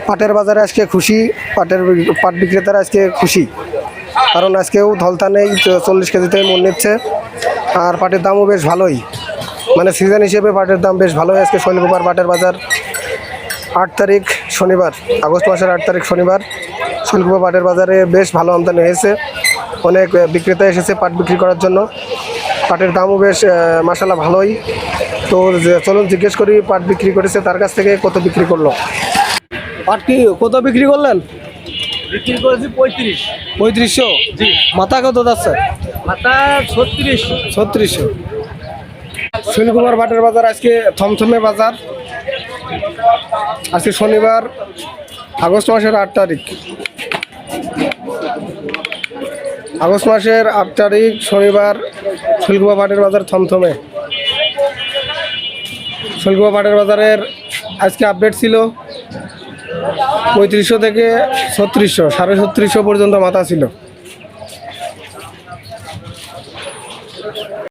পাটের বাজারে আজকে খুশি, পাট বিক্রেতারা আজকে খুশি, কারণ আজকেও ধলতা নেই, 40 কেজিতেই মন নিচ্ছে। আর পাটের দামও বেশ ভালোই, মানে সিজন হিসেবে পাটের দাম বেশ ভালোই। আজকে শৈলকুপার পাটের বাজার 8 তারিখ শনিবার, আগস্ট মাসের 8 তারিখ শনিবার শৈলকুপা পাটের বাজারে বেশ ভালো আমদানি হয়েছে। অনেক বিক্রেতা এসেছে পাট বিক্রি করার জন্য। পাটের দামও বেশ মাসাল্লাহ ভালোই। তো চলুন জিজ্ঞেস করি পাট বিক্রি করেছে তার কাছ থেকে কত বিক্রি করলো। পাট কি কত বিক্রি করলেন? বিক্রি করেছি 35। 3500। জি। মাথা কত যাচ্ছে? মাথা 36। 3600। শৈলকুপার পাটের বাজার আজকে থমথমে বাজার। আজকে শনিবার, আগস্ট মাসের 8 তারিখ। আগস্ট মাসের 8 তারিখ শনিবার শৈলকুপা পাটের বাজার থমথমে। শৈলকুপা পাটের বাজারের আজকে আপডেট ছিল 3500 থেকে 3600, 3750 পর্যন্ত মাথা ছিল।